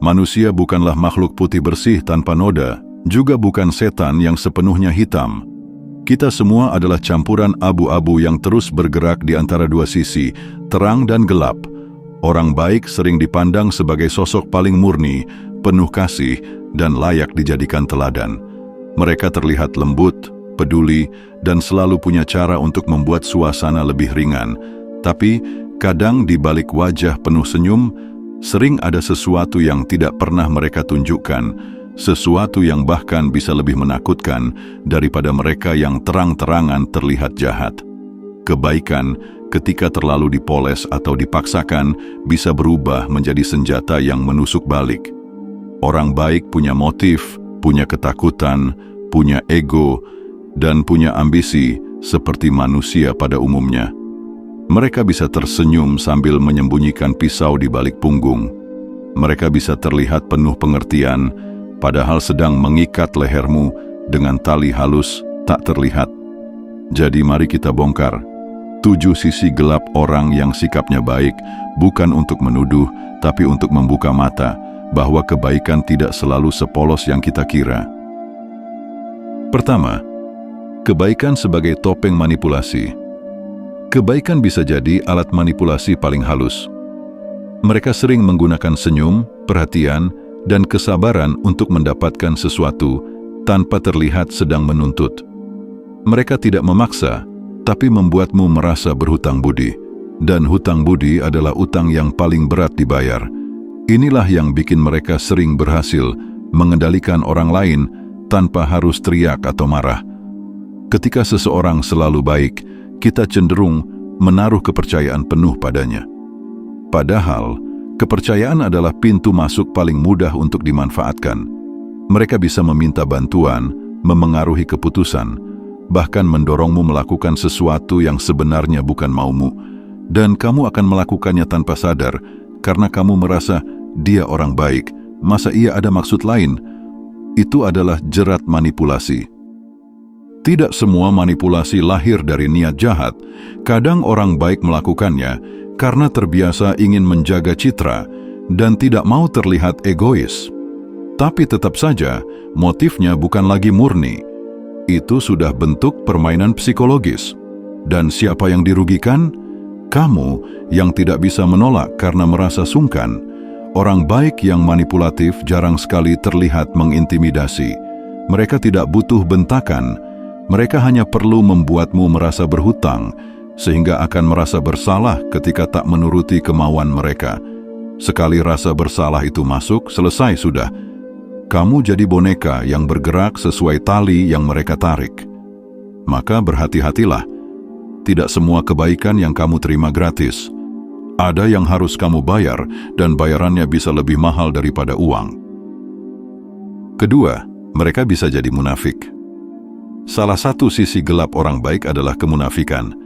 Manusia bukanlah makhluk putih bersih tanpa noda, juga bukan setan yang sepenuhnya hitam. Kita semua adalah campuran abu-abu yang terus bergerak di antara dua sisi, terang dan gelap. Orang baik sering dipandang sebagai sosok paling murni, penuh kasih, dan layak dijadikan teladan. Mereka terlihat lembut, peduli, dan selalu punya cara untuk membuat suasana lebih ringan. Tapi, kadang di balik wajah penuh senyum, sering ada sesuatu yang tidak pernah mereka tunjukkan, sesuatu yang bahkan bisa lebih menakutkan daripada mereka yang terang-terangan terlihat jahat. Kebaikan, ketika terlalu dipoles atau dipaksakan, bisa berubah menjadi senjata yang menusuk balik. Orang baik punya motif, punya ketakutan, punya ego, dan punya ambisi seperti manusia pada umumnya. Mereka bisa tersenyum sambil menyembunyikan pisau di balik punggung. Mereka bisa terlihat penuh pengertian, padahal sedang mengikat lehermu dengan tali halus tak terlihat. Jadi mari kita bongkar 7 sisi gelap orang yang sikapnya baik, bukan untuk menuduh, tapi untuk membuka mata bahwa kebaikan tidak selalu sepolos yang kita kira. Pertama, kebaikan sebagai topeng manipulasi. Kebaikan bisa jadi alat manipulasi paling halus. Mereka sering menggunakan senyum, perhatian, dan kesabaran untuk mendapatkan sesuatu tanpa terlihat sedang menuntut. Mereka tidak memaksa, tapi membuatmu merasa berhutang budi. Dan hutang budi adalah utang yang paling berat dibayar. Inilah yang bikin mereka sering berhasil mengendalikan orang lain tanpa harus teriak atau marah. Ketika seseorang selalu baik, kita cenderung menaruh kepercayaan penuh padanya. Padahal, kepercayaan adalah pintu masuk paling mudah untuk dimanfaatkan. Mereka bisa meminta bantuan, memengaruhi keputusan, bahkan mendorongmu melakukan sesuatu yang sebenarnya bukan maumu, dan kamu akan melakukannya tanpa sadar karena kamu merasa dia orang baik. Masa ia ada maksud lain? Itu adalah jerat manipulasi. Tidak semua manipulasi lahir dari niat jahat. Kadang orang baik melakukannya karena terbiasa ingin menjaga citra dan tidak mau terlihat egois. Tapi tetap saja, motifnya bukan lagi murni. Itu sudah bentuk permainan psikologis. Dan siapa yang dirugikan? Kamu yang tidak bisa menolak karena merasa sungkan. Orang baik yang manipulatif jarang sekali terlihat mengintimidasi. Mereka tidak butuh bentakan. Mereka hanya perlu membuatmu merasa berhutang, sehingga akan merasa bersalah ketika tak menuruti kemauan mereka. Sekali rasa bersalah itu masuk, selesai sudah. Kamu jadi boneka yang bergerak sesuai tali yang mereka tarik. Maka berhati-hatilah. Tidak semua kebaikan yang kamu terima gratis. Ada yang harus kamu bayar, dan bayarannya bisa lebih mahal daripada uang. Kedua, mereka bisa jadi munafik. Salah satu sisi gelap orang baik adalah kemunafikan.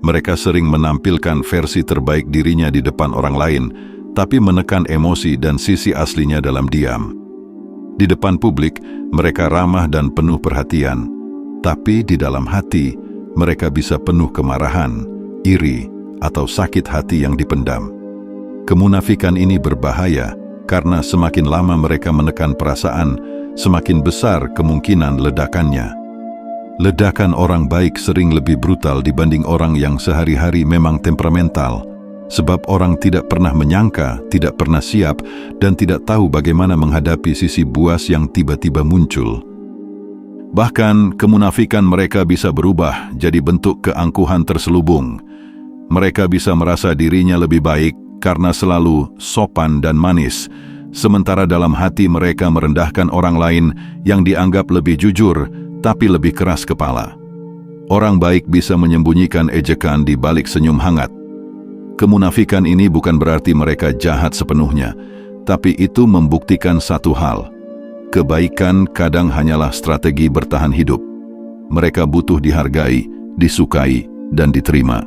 Mereka sering menampilkan versi terbaik dirinya di depan orang lain, tapi menekan emosi dan sisi aslinya dalam diam. Di depan publik, mereka ramah dan penuh perhatian, tapi di dalam hati, mereka bisa penuh kemarahan, iri, atau sakit hati yang dipendam. Kemunafikan ini berbahaya karena semakin lama mereka menekan perasaan, semakin besar kemungkinan ledakannya. Ledakan orang baik sering lebih brutal dibanding orang yang sehari-hari memang temperamental, sebab orang tidak pernah menyangka, tidak pernah siap, dan tidak tahu bagaimana menghadapi sisi buas yang tiba-tiba muncul. Bahkan, kemunafikan mereka bisa berubah jadi bentuk keangkuhan terselubung. Mereka bisa merasa dirinya lebih baik karena selalu sopan dan manis, sementara dalam hati mereka merendahkan orang lain yang dianggap lebih jujur, tapi lebih keras kepala. Orang baik bisa menyembunyikan ejekan di balik senyum hangat. Kemunafikan ini bukan berarti mereka jahat sepenuhnya, tapi itu membuktikan satu hal. Kebaikan kadang hanyalah strategi bertahan hidup. Mereka butuh dihargai, disukai, dan diterima.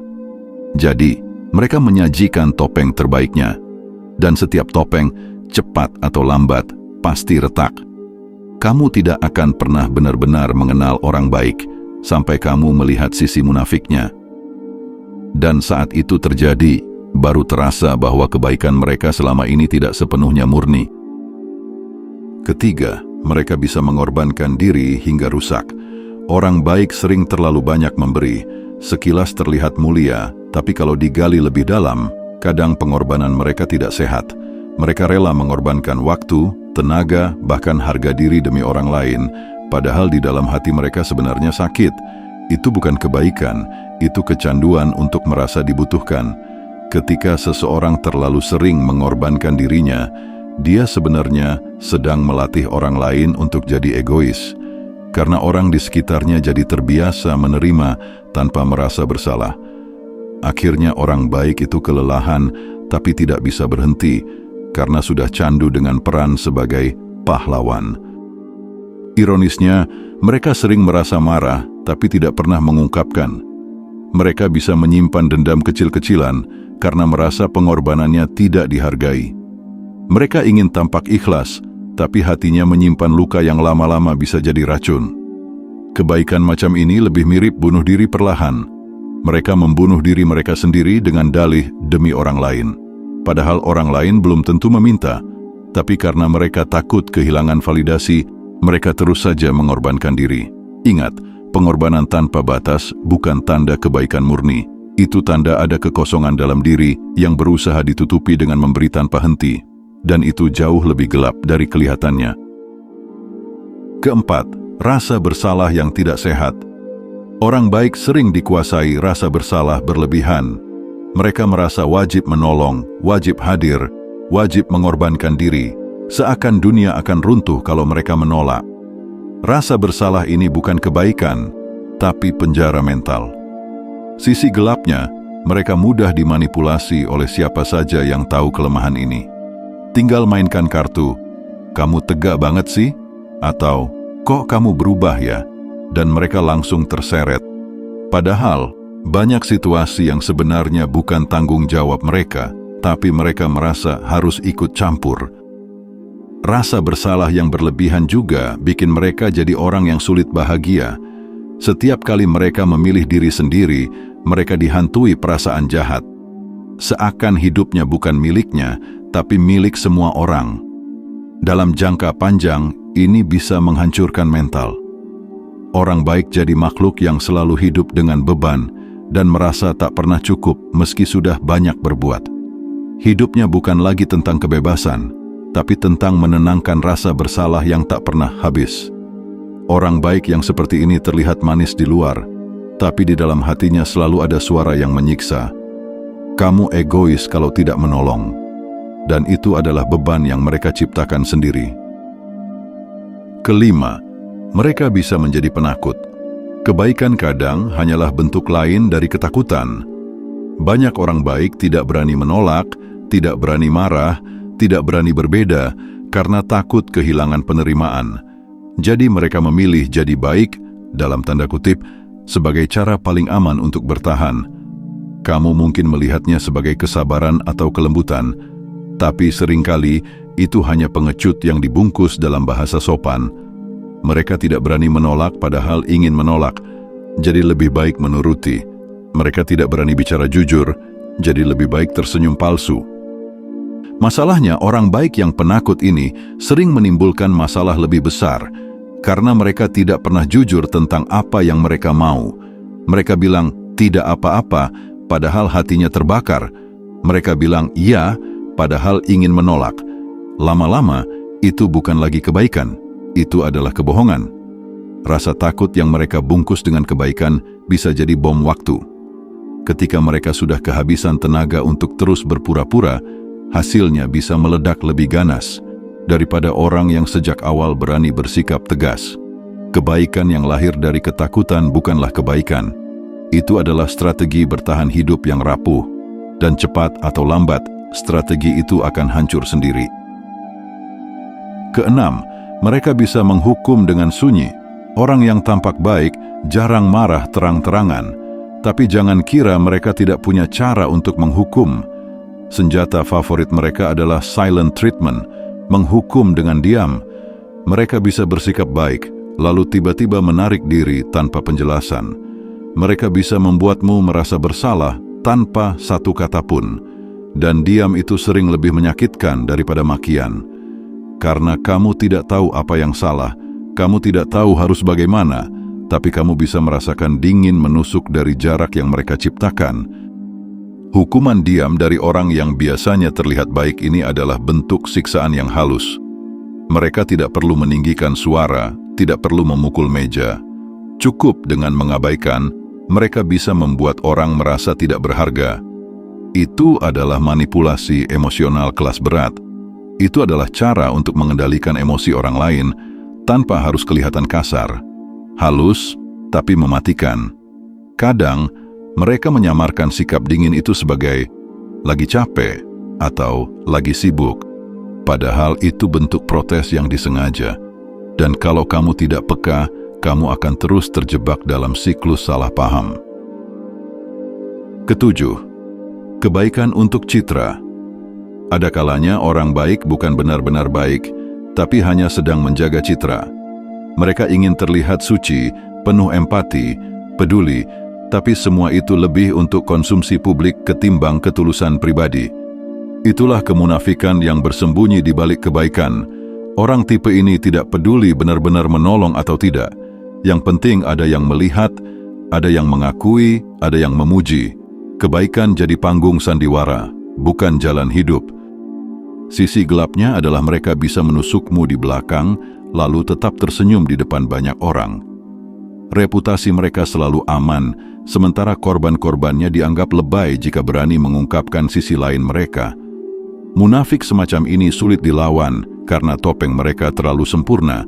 Jadi, mereka menyajikan topeng terbaiknya. Dan setiap topeng, cepat atau lambat, pasti retak. Kamu tidak akan pernah benar-benar mengenal orang baik sampai kamu melihat sisi munafiknya. Dan saat itu terjadi, baru terasa bahwa kebaikan mereka selama ini tidak sepenuhnya murni. Ketiga, mereka bisa mengorbankan diri hingga rusak. Orang baik sering terlalu banyak memberi. Sekilas terlihat mulia, tapi kalau digali lebih dalam, kadang pengorbanan mereka tidak sehat. Mereka rela mengorbankan waktu, tenaga, bahkan harga diri demi orang lain, padahal di dalam hati mereka sebenarnya sakit. Itu bukan kebaikan, itu kecanduan untuk merasa dibutuhkan. Ketika seseorang terlalu sering mengorbankan dirinya, dia sebenarnya sedang melatih orang lain untuk jadi egois. Karena orang di sekitarnya jadi terbiasa menerima tanpa merasa bersalah. Akhirnya orang baik itu kelelahan, tapi tidak bisa berhenti, karena sudah candu dengan peran sebagai pahlawan. Ironisnya, mereka sering merasa marah, tapi tidak pernah mengungkapkan. Mereka bisa menyimpan dendam kecil-kecilan karena merasa pengorbanannya tidak dihargai. Mereka ingin tampak ikhlas, tapi hatinya menyimpan luka yang lama-lama bisa jadi racun. Kebaikan macam ini lebih mirip bunuh diri perlahan. Mereka membunuh diri mereka sendiri dengan dalih demi orang lain. Padahal orang lain belum tentu meminta, tapi karena mereka takut kehilangan validasi, mereka terus saja mengorbankan diri. Ingat, pengorbanan tanpa batas bukan tanda kebaikan murni. Itu tanda ada kekosongan dalam diri yang berusaha ditutupi dengan memberi tanpa henti. Dan itu jauh lebih gelap dari kelihatannya. Keempat, rasa bersalah yang tidak sehat. Orang baik sering dikuasai rasa bersalah berlebihan. Mereka merasa wajib menolong, wajib hadir, wajib mengorbankan diri, seakan dunia akan runtuh kalau mereka menolak. Rasa bersalah ini bukan kebaikan, tapi penjara mental. Sisi gelapnya, mereka mudah dimanipulasi oleh siapa saja yang tahu kelemahan ini. Tinggal mainkan kartu, "Kamu tegak banget sih?" Atau, "Kok kamu berubah ya?" Dan mereka langsung terseret. Padahal, banyak situasi yang sebenarnya bukan tanggung jawab mereka, tapi mereka merasa harus ikut campur. Rasa bersalah yang berlebihan juga bikin mereka jadi orang yang sulit bahagia. Setiap kali mereka memilih diri sendiri, mereka dihantui perasaan jahat. Seakan hidupnya bukan miliknya, tapi milik semua orang. Dalam jangka panjang, ini bisa menghancurkan mental. Orang baik jadi makhluk yang selalu hidup dengan beban dan merasa tak pernah cukup meski sudah banyak berbuat. Hidupnya bukan lagi tentang kebebasan, tapi tentang menenangkan rasa bersalah yang tak pernah habis. Orang baik yang seperti ini terlihat manis di luar, tapi di dalam hatinya selalu ada suara yang menyiksa. Kamu egois kalau tidak menolong. Dan itu adalah beban yang mereka ciptakan sendiri. Kelima, mereka bisa menjadi penakut. Kebaikan kadang hanyalah bentuk lain dari ketakutan. Banyak orang baik tidak berani menolak, tidak berani marah, tidak berani berbeda, karena takut kehilangan penerimaan. Jadi mereka memilih jadi baik, dalam tanda kutip, sebagai cara paling aman untuk bertahan. Kamu mungkin melihatnya sebagai kesabaran atau kelembutan, tapi seringkali itu hanya pengecut yang dibungkus dalam bahasa sopan. Mereka tidak berani menolak padahal ingin menolak, jadi lebih baik menuruti. Mereka tidak berani bicara jujur, jadi lebih baik tersenyum palsu. Masalahnya, orang baik yang penakut ini sering menimbulkan masalah lebih besar, karena mereka tidak pernah jujur tentang apa yang mereka mau. Mereka bilang tidak apa-apa, padahal hatinya terbakar. Mereka bilang iya, padahal ingin menolak. Lama-lama, itu bukan lagi kebaikan, itu adalah kebohongan. Rasa takut yang mereka bungkus dengan kebaikan bisa jadi bom waktu. Ketika mereka sudah kehabisan tenaga untuk terus berpura-pura, hasilnya bisa meledak lebih ganas daripada orang yang sejak awal berani bersikap tegas. Kebaikan yang lahir dari ketakutan bukanlah kebaikan. Itu adalah strategi bertahan hidup yang rapuh, dan cepat atau lambat, strategi itu akan hancur sendiri. Keenam, mereka bisa menghukum dengan sunyi. Orang yang tampak baik jarang marah terang-terangan, tapi jangan kira mereka tidak punya cara untuk menghukum. Senjata favorit mereka adalah silent treatment, menghukum dengan diam. Mereka bisa bersikap baik, lalu tiba-tiba menarik diri tanpa penjelasan. Mereka bisa membuatmu merasa bersalah tanpa satu kata pun. Dan diam itu sering lebih menyakitkan daripada makian. Karena kamu tidak tahu apa yang salah, kamu tidak tahu harus bagaimana, tapi kamu bisa merasakan dingin menusuk dari jarak yang mereka ciptakan. Hukuman diam dari orang yang biasanya terlihat baik ini adalah bentuk siksaan yang halus. Mereka tidak perlu meninggikan suara, tidak perlu memukul meja. Cukup dengan mengabaikan, mereka bisa membuat orang merasa tidak berharga. Itu adalah manipulasi emosional kelas berat. Itu adalah cara untuk mengendalikan emosi orang lain tanpa harus kelihatan kasar. Halus, tapi mematikan. Kadang, mereka menyamarkan sikap dingin itu sebagai lagi capek atau lagi sibuk. Padahal itu bentuk protes yang disengaja. Dan kalau kamu tidak peka, kamu akan terus terjebak dalam siklus salah paham. Ketujuh, kebaikan untuk citra. Ada kalanya orang baik bukan benar-benar baik, tapi hanya sedang menjaga citra. Mereka ingin terlihat suci, penuh empati, peduli, tapi semua itu lebih untuk konsumsi publik ketimbang ketulusan pribadi. Itulah kemunafikan yang bersembunyi di balik kebaikan. Orang tipe ini tidak peduli benar-benar menolong atau tidak. Yang penting ada yang melihat, ada yang mengakui, ada yang memuji. Kebaikan jadi panggung sandiwara, bukan jalan hidup. Sisi gelapnya adalah mereka bisa menusukmu di belakang, lalu tetap tersenyum di depan banyak orang. Reputasi mereka selalu aman, sementara korban-korbannya dianggap lebay jika berani mengungkapkan sisi lain mereka. Munafik semacam ini sulit dilawan karena topeng mereka terlalu sempurna.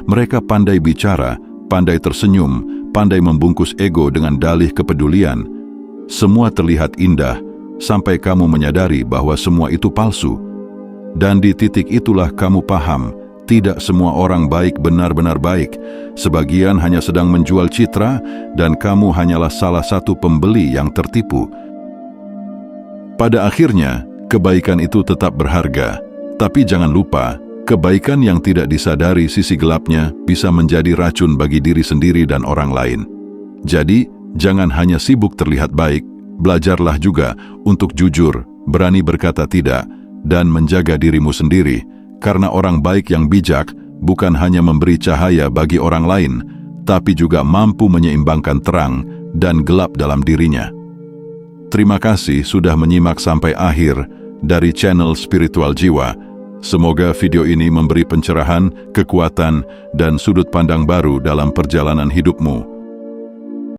Mereka pandai bicara, pandai tersenyum, pandai membungkus ego dengan dalih kepedulian. Semua terlihat indah, sampai kamu menyadari bahwa semua itu palsu. Dan di titik itulah kamu paham, tidak semua orang baik benar-benar baik. Sebagian hanya sedang menjual citra, dan kamu hanyalah salah satu pembeli yang tertipu. Pada akhirnya, kebaikan itu tetap berharga. Tapi jangan lupa, kebaikan yang tidak disadari sisi gelapnya bisa menjadi racun bagi diri sendiri dan orang lain. Jadi, jangan hanya sibuk terlihat baik, belajarlah juga untuk jujur, berani berkata tidak, dan menjaga dirimu sendiri, karena orang baik yang bijak bukan hanya memberi cahaya bagi orang lain, tapi juga mampu menyeimbangkan terang dan gelap dalam dirinya. Terima kasih sudah menyimak sampai akhir dari channel Spiritual Jiwa. Semoga video ini memberi pencerahan, kekuatan, dan sudut pandang baru dalam perjalanan hidupmu.